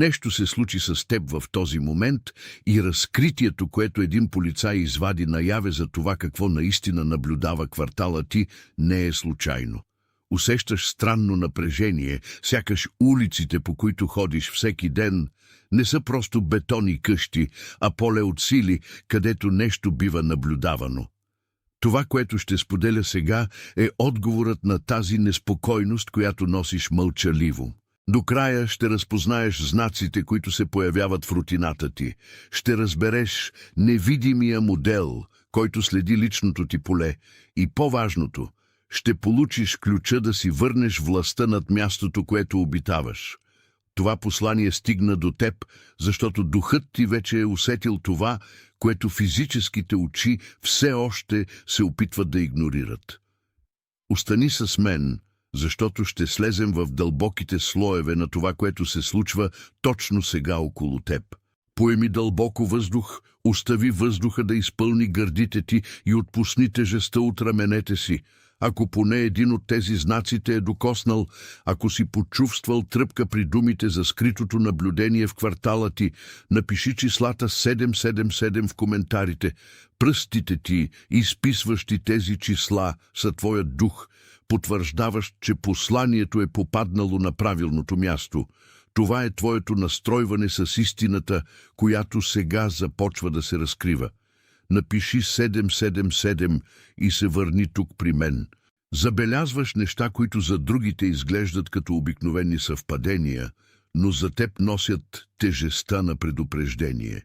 Нещо се случи с теб в този момент и разкритието, което един полицай извади наяве за това какво наистина наблюдава квартала ти, не е случайно. Усещаш странно напрежение, сякаш улиците, по които ходиш всеки ден, не са просто бетон и къщи, а поле от сили, където нещо бива наблюдавано. Това, което ще споделя сега, е отговорът на тази неспокойност, която носиш мълчаливо. До края ще разпознаеш знаците, които се появяват в рутината ти. Ще разбереш невидимия модел, който следи личното ти поле. И по-важното, ще получиш ключа да си върнеш властта над мястото, което обитаваш. Това послание стигна до теб, защото духът ти вече е усетил това, което физическите очи все още се опитват да игнорират. Остани с мен, защото ще слезем в дълбоките слоеве на това, което се случва точно сега около теб. Поеми дълбоко въздух, остави въздуха да изпълни гърдите ти и отпусни тежестта от раменете си. Ако поне един от тези знаци те е докоснал, ако си почувствал тръпка при думите за скритото наблюдение в квартала ти, напиши числата 777 в коментарите. Пръстите ти, изписващи тези числа, са твоят дух, потвърждаващ, че посланието е попаднало на правилното място. Това е твоето настройване с истината, която сега започва да се разкрива. Напиши 777 и се върни тук при мен. Забелязваш неща, които за другите изглеждат като обикновени съвпадения, но за теб носят тежестта на предупреждение.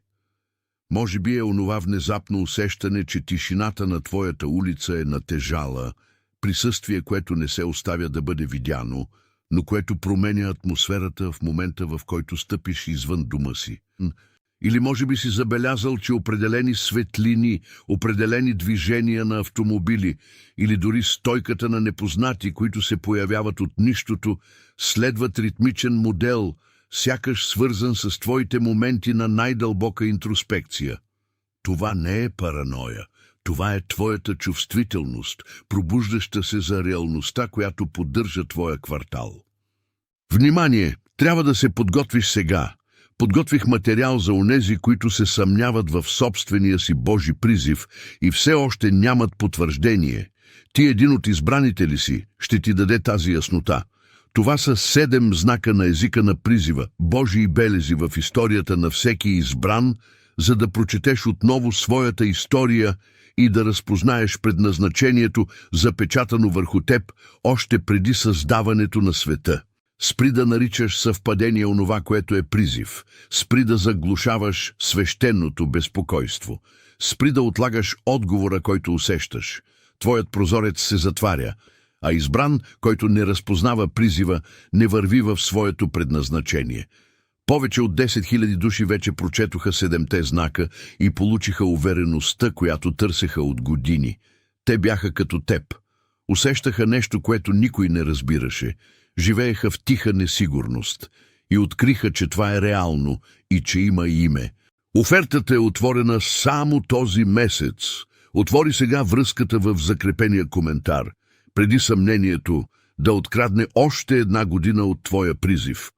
Може би е онова внезапно усещане, че тишината на твоята улица е натежала, присъствие, което не се оставя да бъде видяно, но което променя атмосферата в момента, в който стъпиш извън дома си. Или може би си забелязал, че определени светлини, определени движения на автомобили или дори стойката на непознати, които се появяват от нищото, следват ритмичен модел, сякаш свързан с твоите моменти на най-дълбока интроспекция. Това не е параноя. Това е твоята чувствителност, пробуждаща се за реалността, която поддържа твоя квартал. Внимание! Трябва да се подготвиш сега. Подготвих материал за онези, които се съмняват в собствения си Божи призив и все още нямат потвърждение. Ти един от избраните ли си, ще ти даде тази яснота. Това са 7 знака на езика на призива, Божии белези в историята на всеки избран, за да прочетеш отново своята история и да разпознаеш предназначението, запечатано върху теб, още преди създаването на света. Спри да наричаш съвпадение онова, което е призив. Спри да заглушаваш свещеното безпокойство. Спри да отлагаш отговора, който усещаш. Твоят прозорец се затваря, а избран, който не разпознава призива, не върви в своето предназначение. Повече от 10 000 души вече прочетоха 7-те знака и получиха увереността, която търсеха от години. Те бяха като теб. Усещаха нещо, което никой не разбираше. Живееха в тиха несигурност и откриха, че това е реално и че има име. Офертата е отворена само този месец. Отвори сега връзката в закрепения коментар, преди съмнението да открадне още 1 година от твоя призив.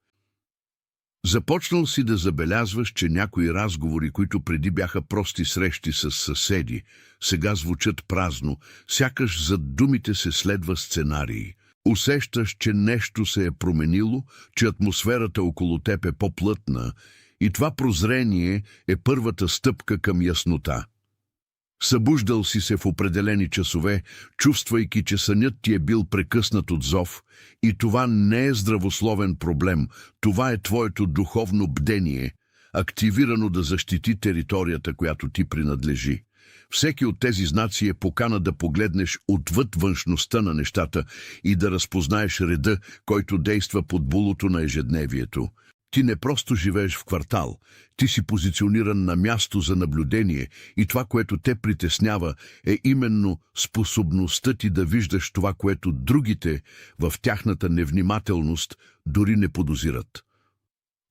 Започнал си да забелязваш, че някои разговори, които преди бяха прости срещи с съседи, сега звучат празно, сякаш зад думите се следва сценарий. Усещаш, че нещо се е променило, че атмосферата около теб е по-плътна и това прозрение е първата стъпка към яснота. Събуждал си се в определени часове, чувствайки, че сънят ти е бил прекъснат от зов, и това не е здравословен проблем, това е твоето духовно бдение, активирано да защити територията, която ти принадлежи. Всеки от тези знаци е покана да погледнеш отвъд външността на нещата и да разпознаеш реда, който действа под булото на ежедневието. Ти не просто живееш в квартал, ти си позициониран на място за наблюдение и това, което те притеснява, е именно способността ти да виждаш това, което другите в тяхната невнимателност дори не подозират.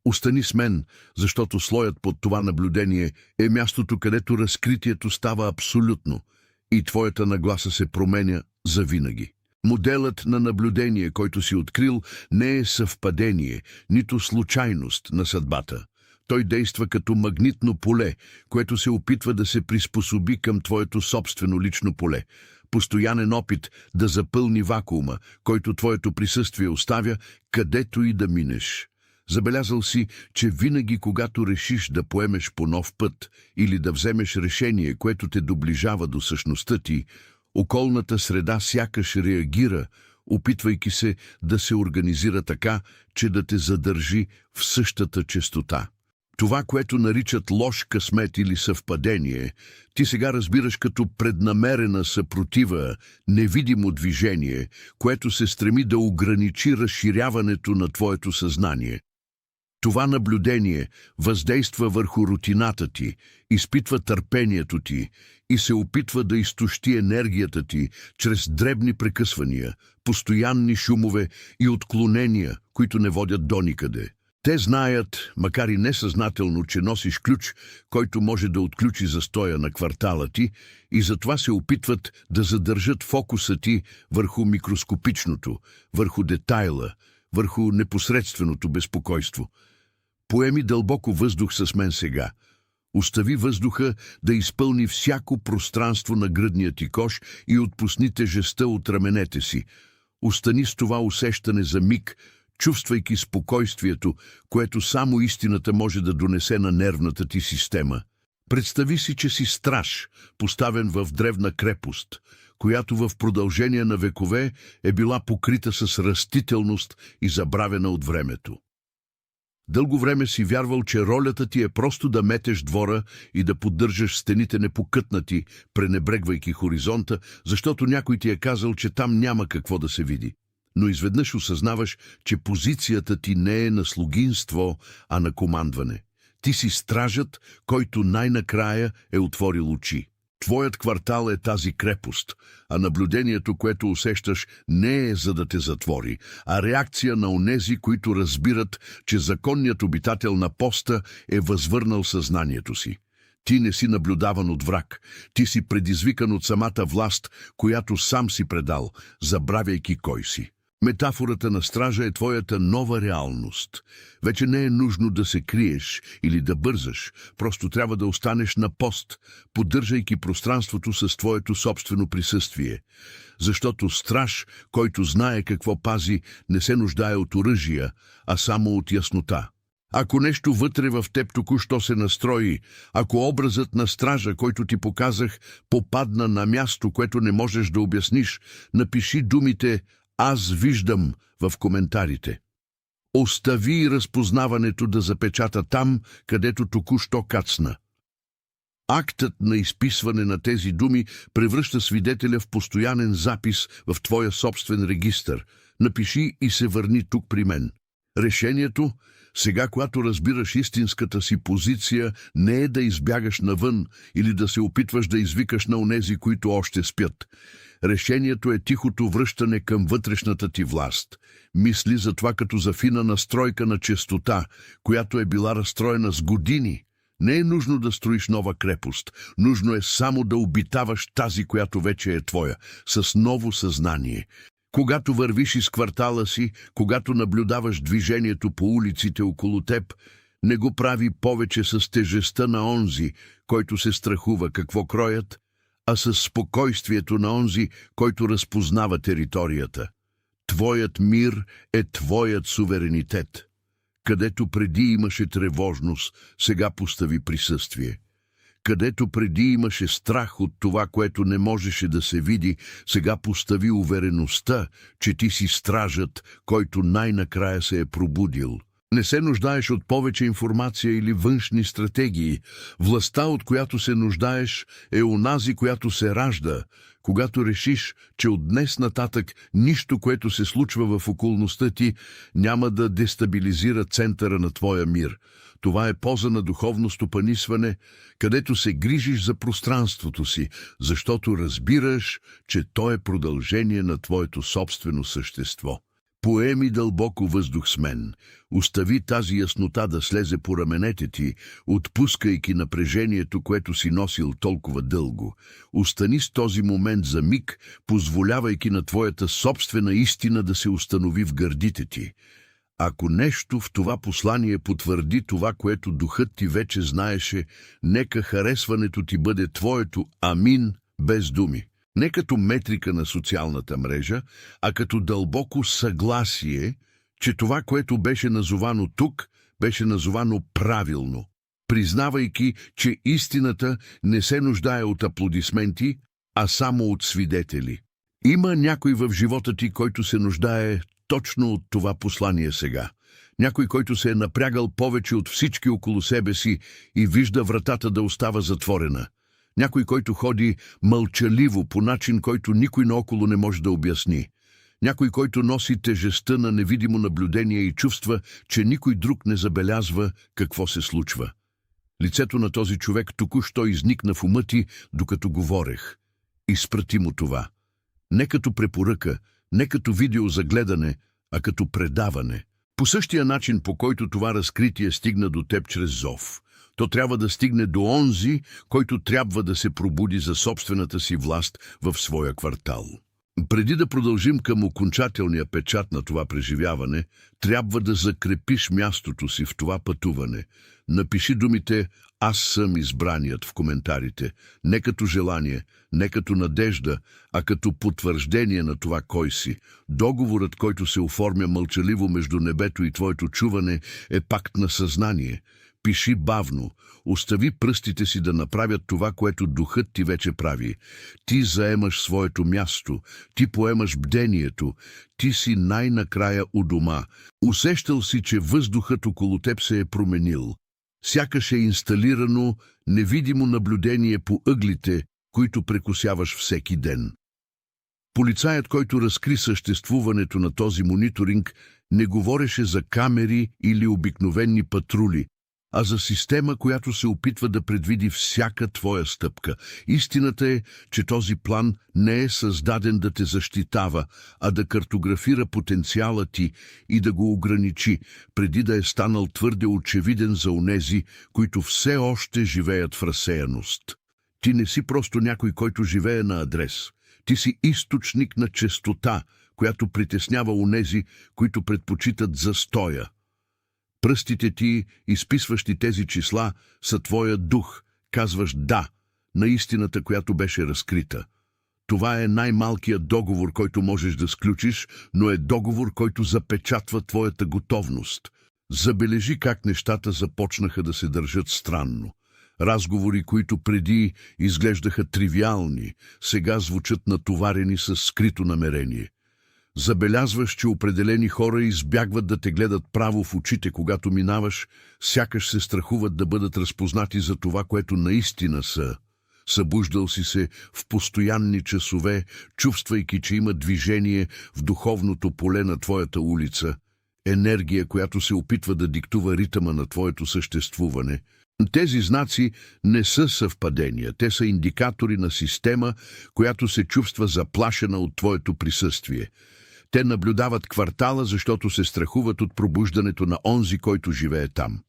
Остани с мен, защото слоят под това наблюдение е мястото, където разкритието става абсолютно и твоята нагласа се променя завинаги. Моделът на наблюдение, който си открил, не е съвпадение, нито случайност на съдбата. Той действа като магнитно поле, което се опитва да се приспособи към твоето собствено лично поле. Постоянен опит да запълни вакуума, който твоето присъствие оставя, където и да минеш. Забелязал си, че винаги когато решиш да поемеш по нов път или да вземеш решение, което те доближава до същността ти, околната среда сякаш реагира, опитвайки се да се организира така, че да те задържи в същата честота. Това, което наричат лош късмет или съвпадение, ти сега разбираш като преднамерена съпротива, невидимо движение, което се стреми да ограничи разширяването на твоето съзнание. Това наблюдение въздейства върху рутината ти, изпитва търпението ти и се опитва да изтощи енергията ти чрез дребни прекъсвания, постоянни шумове и отклонения, които не водят до никъде. Те знаят, макар и несъзнателно, че носиш ключ, който може да отключи застоя на квартала ти, и затова се опитват да задържат фокуса ти върху микроскопичното, върху детайла, върху непосредственото безпокойство. Поеми дълбоко въздух с мен сега. Остави въздуха да изпълни всяко пространство на гръдния ти кош и отпусни тежестта от раменете си. Остани с това усещане за миг, чувствайки спокойствието, което само истината може да донесе на нервната ти система. Представи си, че си страж, поставен в древна крепост, която в продължение на векове е била покрита с растителност и забравена от времето. Дълго време си вярвал, че ролята ти е просто да метеш двора и да поддържаш стените непокътнати, пренебрегвайки хоризонта, защото някой ти е казал, че там няма какво да се види. Но изведнъж осъзнаваш, че позицията ти не е на слугинство, а на командване. Ти си стражът, който най-накрая е отворил очи. Твоят квартал е тази крепост, а наблюдението, което усещаш, не е за да те затвори, а реакция на онези, които разбират, че законният обитател на поста е възвърнал съзнанието си. Ти не си наблюдаван от враг, ти си предизвикан от самата власт, която сам си предал, забравяйки кой си. Метафората на стража е твоята нова реалност. Вече не е нужно да се криеш или да бързаш, просто трябва да останеш на пост, поддържайки пространството с твоето собствено присъствие. Защото страж, който знае какво пази, не се нуждае от оръжия, а само от яснота. Ако нещо вътре в теб току-що се настрои, ако образът на стража, който ти показах, попадна на място, което не можеш да обясниш, напиши думите «Аз виждам» в коментарите. Остави разпознаването да запечата там, където току-що кацна. Актът на изписване на тези думи превръща свидетеля в постоянен запис в твоя собствен регистър. Напиши и се върни тук при мен. Решението, сега когато разбираш истинската си позиция, не е да избягаш навън или да се опитваш да извикаш на онези, които още спят. Решението е тихото връщане към вътрешната ти власт. Мисли за това като за фина настройка на честота, която е била разстроена с години. Не е нужно да строиш нова крепост, нужно е само да обитаваш тази, която вече е твоя, с ново съзнание. Когато вървиш из квартала си, когато наблюдаваш движението по улиците около теб, не го прави повече с тежестта на онзи, който се страхува какво кроят, а с спокойствието на онзи, който разпознава територията. Твоят мир е твоят суверенитет. Където преди имаше тревожност, сега постави присъствие. Където преди имаше страх от това, което не можеше да се види, сега постави увереността, че ти си стражът, който най-накрая се е пробудил. Не се нуждаеш от повече информация или външни стратегии. Властта, от която се нуждаеш, е онази, която се ражда, когато решиш, че от днес нататък нищо, което се случва в околността ти, няма да дестабилизира центъра на твоя мир. Това е поза на духовно стопанисване, където се грижиш за пространството си, защото разбираш, че то е продължение на твоето собствено същество. Поеми дълбоко въздух с мен. Остави тази яснота да слезе по раменете ти, отпускайки напрежението, което си носил толкова дълго. Остани с този момент за миг, позволявайки на твоята собствена истина да се установи в гърдите ти. Ако нещо в това послание потвърди това, което духът ти вече знаеше, нека харесването ти бъде твоето амин без думи. Не като метрика на социалната мрежа, а като дълбоко съгласие, че това, което беше назовано тук, беше назовано правилно, признавайки, че истината не се нуждае от аплодисменти, а само от свидетели. Има някой в живота ти, който се нуждае точно от това послание сега. Някой, който се е напрягал повече от всички около себе си и вижда вратата да остава затворена. Някой, който ходи мълчаливо по начин, който никой наоколо не може да обясни. Някой, който носи тежестта на невидимо наблюдение и чувства, че никой друг не забелязва какво се случва. Лицето на този човек току-що изникна в ума ти, докато говорех. Изпрати му това. Не като препоръка, не като видео за гледане, а като предаване. По същия начин, по който това разкритие стигна до теб чрез зов, то трябва да стигне до онзи, който трябва да се пробуди за собствената си власт в своя квартал. Преди да продължим към окончателния печат на това преживяване, трябва да закрепиш мястото си в това пътуване. Напиши думите «Аз съм избраният» в коментарите, не като желание, не като надежда, а като потвърждение на това кой си. Договорът, който се оформя мълчаливо между небето и твоето чуване, е пакт на съзнание. Пиши бавно, остави пръстите си да направят това, което духът ти вече прави. Ти заемаш своето място, ти поемаш бдението, ти си най-накрая у дома. Усещал си, че въздухът около теб се е променил. Сякаш е инсталирано невидимо наблюдение по ъглите, които прекосяваш всеки ден. Полицаят, който разкри съществуването на този мониторинг, не говореше за камери или обикновени патрули, а за система, която се опитва да предвиди всяка твоя стъпка. Истината е, че този план не е създаден да те защитава, а да картографира потенциала ти и да го ограничи, преди да е станал твърде очевиден за онези, които все още живеят в разсеяност. Ти не си просто някой, който живее на адрес. Ти си източник на честота, която притеснява онези, които предпочитат застоя. Пръстите ти, изписващи тези числа, са твоя дух. Казваш «да» на истината, която беше разкрита. Това е най-малкият договор, който можеш да сключиш, но е договор, който запечатва твоята готовност. Забележи как нещата започнаха да се държат странно. Разговори, които преди изглеждаха тривиални, сега звучат натоварени с скрито намерение. Забелязваш, че определени хора избягват да те гледат право в очите, когато минаваш, сякаш се страхуват да бъдат разпознати за това, което наистина са. Събуждал си се в постоянни часове, чувствайки, че има движение в духовното поле на твоята улица, енергия, която се опитва да диктува ритъма на твоето съществуване. Тези знаци не са съвпадения, те са индикатори на система, която се чувства заплашена от твоето присъствие. Те наблюдават квартала, защото се страхуват от пробуждането на онзи, който живее там.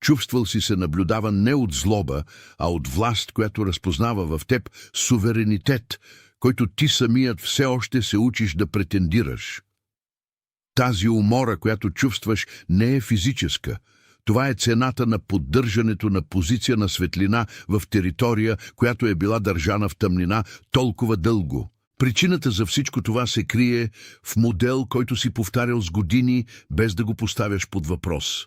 Чувствал си се наблюдаван не от злоба, а от власт, която разпознава в теб суверенитет, който ти самият все още се учиш да претендираш. Тази умора, която чувстваш, не е физическа. Това е цената на поддържането на позиция на светлина в територия, която е била държана в тъмнина толкова дълго. Причината за всичко това се крие в модел, който си повтарял с години, без да го поставяш под въпрос.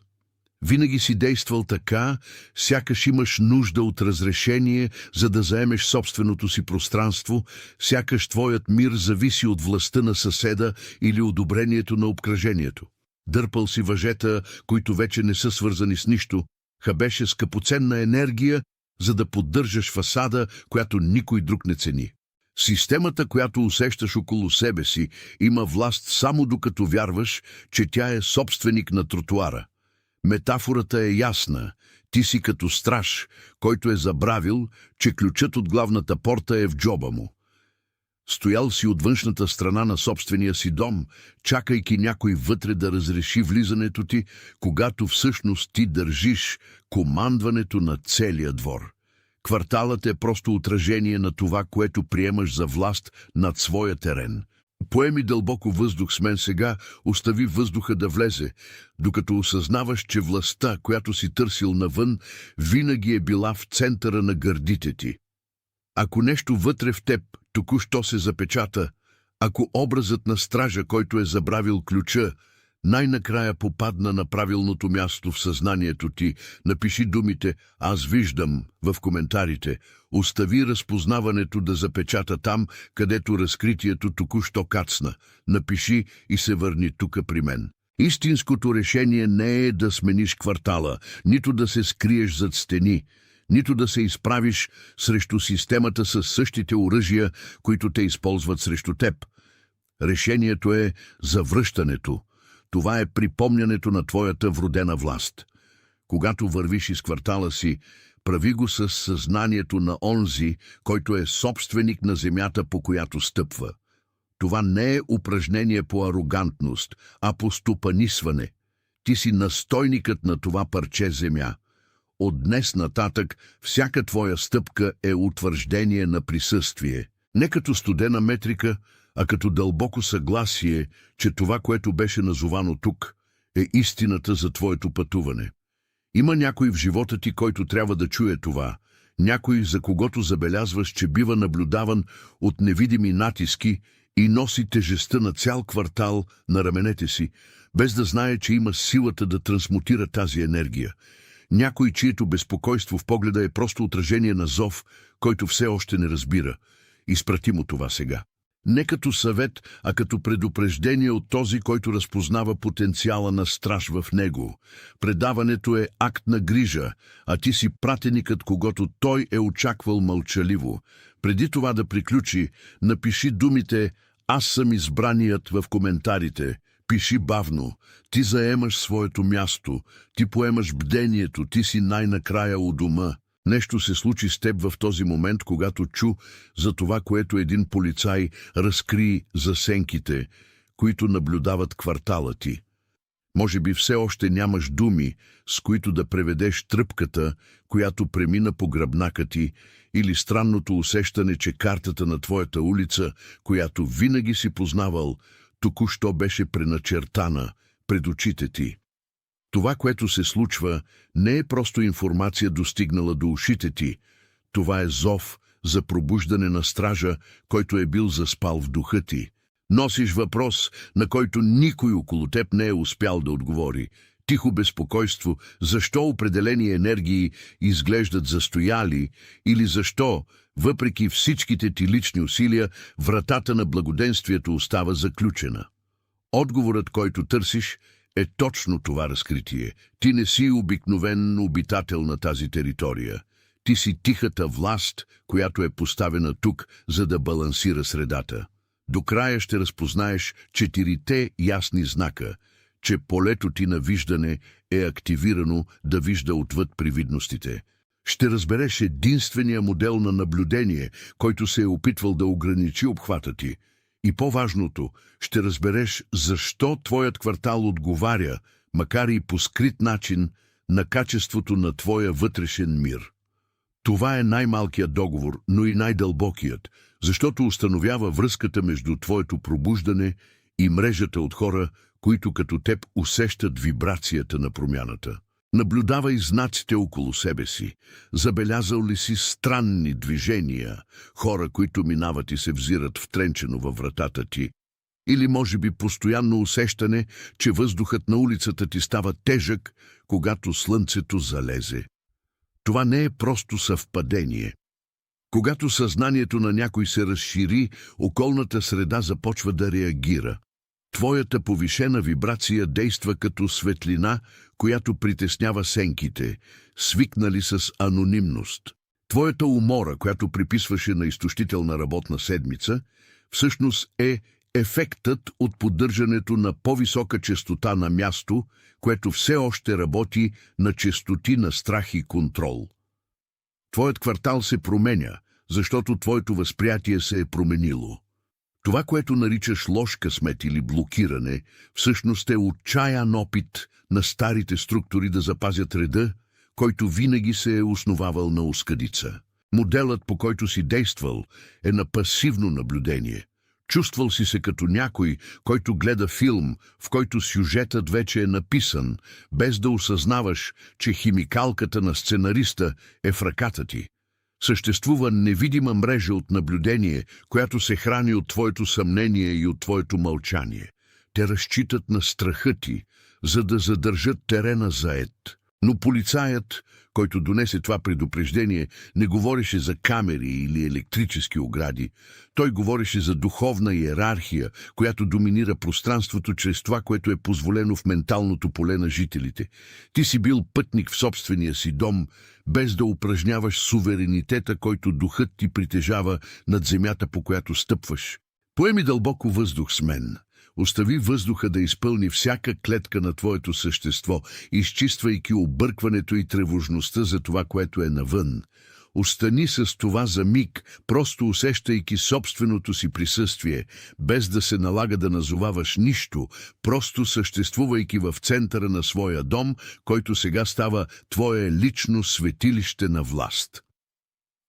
Винаги си действал така, сякаш имаш нужда от разрешение, за да заемеш собственото си пространство, сякаш твоят мир зависи от властта на съседа или одобрението на обкръжението. Дърпал си въжета, които вече не са свързани с нищо, хабеше скъпоценна енергия, за да поддържаш фасада, която никой друг не цени. Системата, която усещаш около себе си, има власт само докато вярваш, че тя е собственик на тротуара. Метафората е ясна. Ти си като страж, който е забравил, че ключът от главната порта е в джоба му. Стоял си от външната страна на собствения си дом, чакайки някой вътре да разреши влизането ти, когато всъщност ти държиш командването на целия двор. Кварталът е просто отражение на това, което приемаш за власт над своя терен. Поеми дълбоко въздух с мен сега, остави въздуха да влезе, докато осъзнаваш, че властта, която си търсил навън, винаги е била в центъра на гърдите ти. Ако нещо вътре в теб току-що се запечата, ако образът на стража, който е забравил ключа, най-накрая попадна на правилното място в съзнанието ти, напиши думите «Аз виждам» в коментарите, остави разпознаването да запечата там, където разкритието току-що кацна, напиши и се върни тука при мен. Истинското решение не е да смениш квартала, нито да се скриеш зад стени, нито да се изправиш срещу системата със същите оръжия, които те използват срещу теб. Решението е завръщането. Това е припомнянето на твоята вродена власт. Когато вървиш из квартала си, прави го със съзнанието на онзи, който е собственик на земята, по която стъпва. Това не е упражнение по арогантност, а по стопанисване. Ти си настойникът на това парче земя. От днес нататък всяка твоя стъпка е утвърждение на присъствие. Не като студена метрика, а като дълбоко съгласие, че това, което беше назовано тук, е истината за твоето пътуване. Има някой в живота ти, който трябва да чуе това, някой, за когото забелязваш, че бива наблюдаван от невидими натиски и носи тежестта на цял квартал на раменете си, без да знае, че има силата да трансмутира тази енергия. Някой, чието безпокойство в погледа е просто отражение на зов, който все още не разбира. Изпрати му това сега. Не като съвет, а като предупреждение от този, който разпознава потенциала на страж в него. Предаването е акт на грижа, а ти си пратеникът, когото той е очаквал мълчаливо. Преди това да приключи, напиши думите «Аз съм избраният» в коментарите. Пиши бавно. Ти заемаш своето място, ти поемаш бдението, ти си най-накрая у дома. Нещо се случи с теб в този момент, когато чу за това, което един полицай разкри за сенките, които наблюдават квартала ти. Може би все още нямаш думи, с които да преведеш тръпката, която премина по гръбнака ти, или странното усещане, че картата на твоята улица, която винаги си познавал, току-що беше преначертана пред очите ти. Това, което се случва, не е просто информация достигнала до ушите ти. Това е зов за пробуждане на стража, който е бил заспал в духа ти. Носиш въпрос, на който никой около теб не е успял да отговори. Тихо безпокойство, защо определени енергии изглеждат застояли или защо, въпреки всичките ти лични усилия, вратата на благоденствието остава заключена. Отговорът, който търсиш, е точно това разкритие. Ти не си обикновен обитател на тази територия. Ти си тихата власт, която е поставена тук, за да балансира средата. До края ще разпознаеш 4 ясни знака, че полето ти на виждане е активирано да вижда отвъд привидностите. Ще разбереш единствения модел на наблюдение, който се е опитвал да ограничи обхвата ти. И по-важното, ще разбереш защо твоят квартал отговаря, макар и по скрит начин, на качеството на твоя вътрешен мир. Това е най-малкият договор, но и най-дълбокият, защото установява връзката между твоето пробуждане и мрежата от хора, които като теб усещат вибрацията на промяната. Наблюдавай знаците около себе си. Забелязал ли си странни движения, хора, които минават и се взират втренчено във вратата ти? Или може би постоянно усещане, че въздухът на улицата ти става тежък, когато слънцето залезе? Това не е просто съвпадение. Когато съзнанието на някой се разшири, околната среда започва да реагира. Твоята повишена вибрация действа като светлина, която притеснява сенките, свикнали с анонимност. Твоята умора, която приписваше на изтощителна работна седмица, всъщност е ефектът от поддържането на по-висока честота на място, което все още работи на честоти на страх и контрол. Твоят квартал се променя, защото твоето възприятие се е променило. Това, което наричаш лош късмет или блокиране, всъщност е отчаян опит на старите структури да запазят реда, който винаги се е основавал на оскъдица. Моделът, по който си действал, е на пасивно наблюдение. Чувствал си се като някой, който гледа филм, в който сюжетът вече е написан, без да осъзнаваш, че химикалката на сценариста е в ръката ти. Съществува невидима мрежа от наблюдение, която се храни от твоето съмнение и от твоето мълчание. Те разчитат на страха ти, за да задържат терена заед. Но полицаят, който донесе това предупреждение, не говореше за камери или електрически огради. Той говореше за духовна иерархия, която доминира пространството чрез това, което е позволено в менталното поле на жителите. Ти си бил пътник в собствения си дом, без да упражняваш суверенитета, който духът ти притежава над земята, по която стъпваш. Поеми дълбоко въздух с мен. Остави въздуха да изпълни всяка клетка на твоето същество, изчиствайки объркването и тревожността за това, което е навън. Остани с това за миг, просто усещайки собственото си присъствие, без да се налага да назоваваш нищо, просто съществувайки в центъра на своя дом, който сега става твое лично светилище на власт.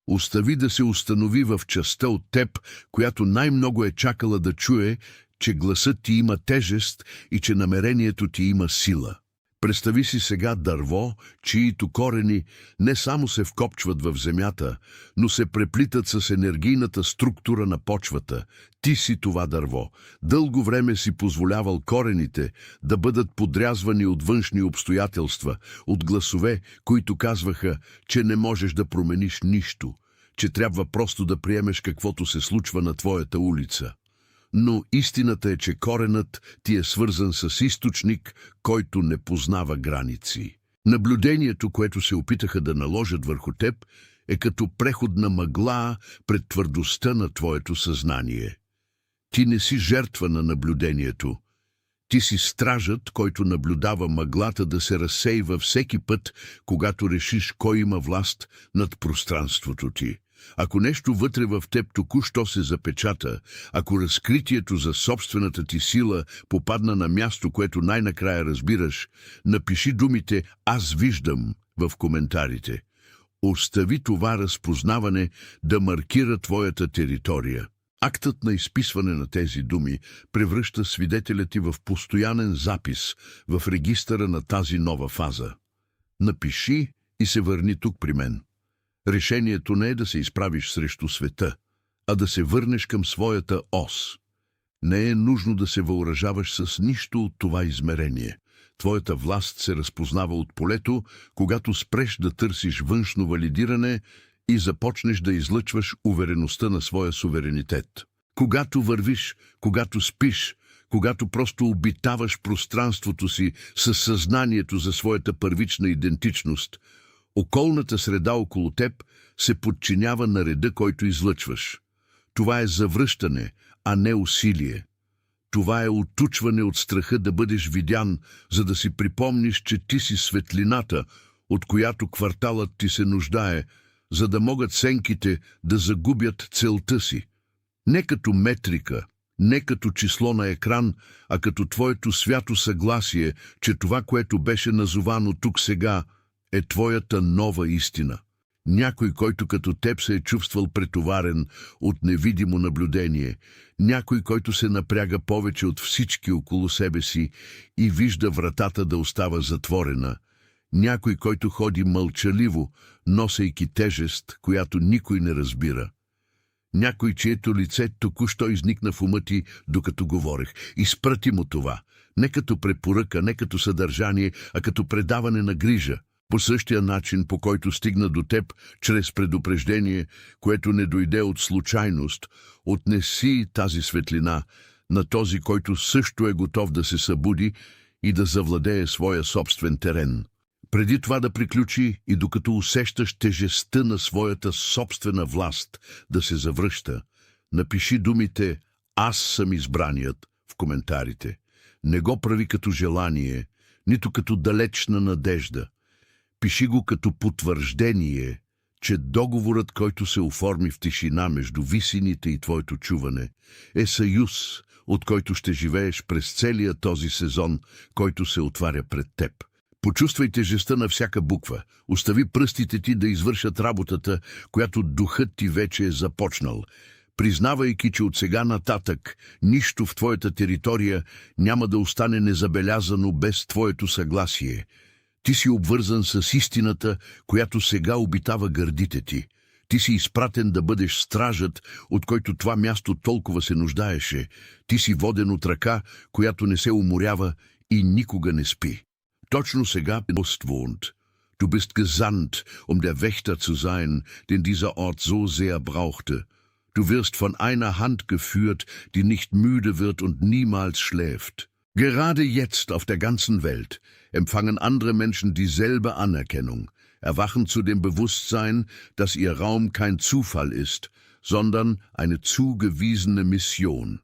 Остави да се установи в частта от теб, която най-много е чакала да чуе, че гласът ти има тежест и че намерението ти има сила. Представи си сега дърво, чието корени не само се вкопчват в земята, но се преплитат с енергийната структура на почвата. Ти си това дърво. Дълго време си позволявал корените да бъдат подрязвани от външни обстоятелства, от гласове, които казваха, че не можеш да промениш нищо, че трябва просто да приемеш каквото се случва на твоята улица. Но истината е, че коренът ти е свързан с източник, който не познава граници. Наблюдението, което се опитаха да наложат върху теб, е като преходна мъгла пред твърдостта на твоето съзнание. Ти не си жертва на наблюдението. Ти си стражът, който наблюдава мъглата да се разсейва всеки път, когато решиш кой има власт над пространството ти. Ако нещо вътре в теб току-що се запечата, ако разкритието за собствената ти сила попадна на място, което най-накрая разбираш, напиши думите «Аз виждам» в коментарите. Остави това разпознаване да маркира твоята територия. Актът на изписване на тези думи превръща свидетеля ти в постоянен запис в регистъра на тази нова фаза. Напиши и се върни тук при мен. Решението не е да се изправиш срещу света, а да се върнеш към своята ос. Не е нужно да се въоръжаваш с нищо от това измерение. Твоята власт се разпознава от полето, когато спреш да търсиш външно валидиране и започнеш да излъчваш увереността на своя суверенитет. Когато вървиш, когато спиш, когато просто обитаваш пространството си със съзнанието за своята първична идентичност, околната среда около теб се подчинява на реда, който излъчваш. Това е завръщане, а не усилие. Това е отучване от страха да бъдеш видян, за да си припомниш, че ти си светлината, от която кварталът ти се нуждае, за да могат сенките да загубят целта си. Не като метрика, не като число на екран, а като твоето свято съгласие, че това, което беше назовано тук сега, е твоята нова истина. Някой, който като теб се е чувствал претоварен от невидимо наблюдение, някой, който се напряга повече от всички около себе си и вижда вратата да остава затворена, някой, който ходи мълчаливо, носейки тежест, която никой не разбира. Някой, чието лице току-що изникна в ума ти, докато говорех. Изпрати му това, не като препоръка, не като съдържание, а като предаване на грижа. По същия начин, по който стигна до теб, чрез предупреждение, което не дойде от случайност, отнеси тази светлина на този, който също е готов да се събуди и да завладее своя собствен терен. Преди това да приключи и докато усещаш тежестта на своята собствена власт да се завръща, напиши думите «Аз съм избраният» в коментарите. Не го прави като желание, нито като далечна надежда. Пиши го като потвърждение, че договорът, който се оформи в тишина между висините и твоето чуване, е съюз, от който ще живееш през целия този сезон, който се отваря пред теб. Почувствай тежестта на всяка буква. Остави пръстите ти да извършат работата, която духът ти вече е започнал, признавайки, че от сега нататък нищо в твоята територия няма да остане незабелязано без твоето съгласие. Ти си обвързан с истината, която сега обитава гърдите ти. Ти си изпратен да бъдеш стражът, от който това място толкова се нуждаеше. Ти си воден от ръка, която не се уморява и никога не спи. Точно сега Ost wohnt. Du bist gesandt, der Wächter zu sein, den dieser Ort so sehr brauchte. Du wirst von einer Hand geführt, die nicht müde wird und niemals schläft. Gerade jetzt auf der ganzen Welt empfangen andere Menschen dieselbe Anerkennung, erwachen zu dem Bewusstsein, dass ihr Raum kein Zufall ist, sondern eine zugewiesene Mission.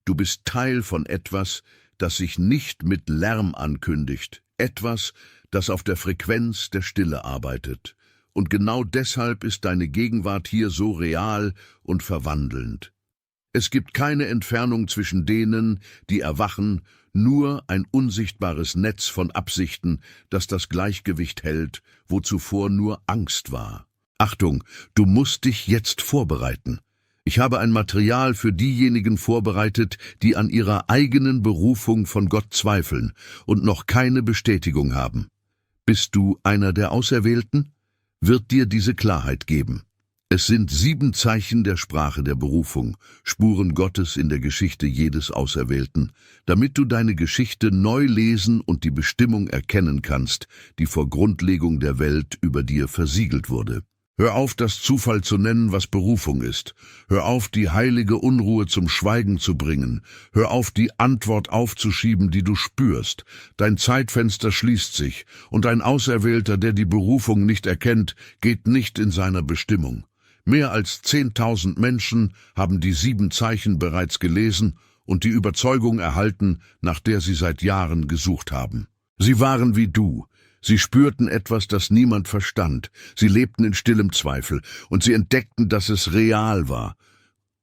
Du bist Teil von etwas, das sich nicht mit Lärm ankündigt, etwas, das auf der Frequenz der Stille arbeitet. Und genau deshalb ist deine Gegenwart hier so real und verwandelnd. Es gibt keine Entfernung zwischen denen, die erwachen, nur ein unsichtbares Netz von Absichten, das das Gleichgewicht hält, wo zuvor nur Angst war. Achtung, du musst dich jetzt vorbereiten. Ich habe ein Material für diejenigen vorbereitet, die an ihrer eigenen Berufung von Gott zweifeln und noch keine Bestätigung haben. Bist du einer der Auserwählten? Wird dir diese Klarheit geben. Es sind 7 Zeichen der Sprache der Berufung, Spuren Gottes in der Geschichte jedes Auserwählten, damit du deine Geschichte neu lesen und die Bestimmung erkennen kannst, die vor Grundlegung der Welt über dir versiegelt wurde. Hör auf, das Zufall zu nennen, was Berufung ist. Hör auf, die heilige Unruhe zum Schweigen zu bringen. Hör auf, die Antwort aufzuschieben, die du spürst. Dein Zeitfenster schließt sich, und ein Auserwählter, der die Berufung nicht erkennt, geht nicht in seiner Bestimmung. Mehr als 10.000 Menschen haben die 7 Zeichen bereits gelesen und die Überzeugung erhalten, nach der sie seit Jahren gesucht haben. Sie waren wie du. Sie spürten etwas, das niemand verstand. Sie lebten in stillem Zweifel und sie entdeckten, dass es real war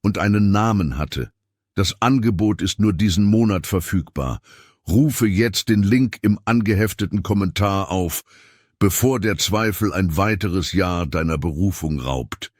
und einen Namen hatte. Das Angebot ist nur diesen Monat verfügbar. Rufe jetzt den Link im angehefteten Kommentar auf, bevor der Zweifel ein weiteres Jahr deiner Berufung raubt.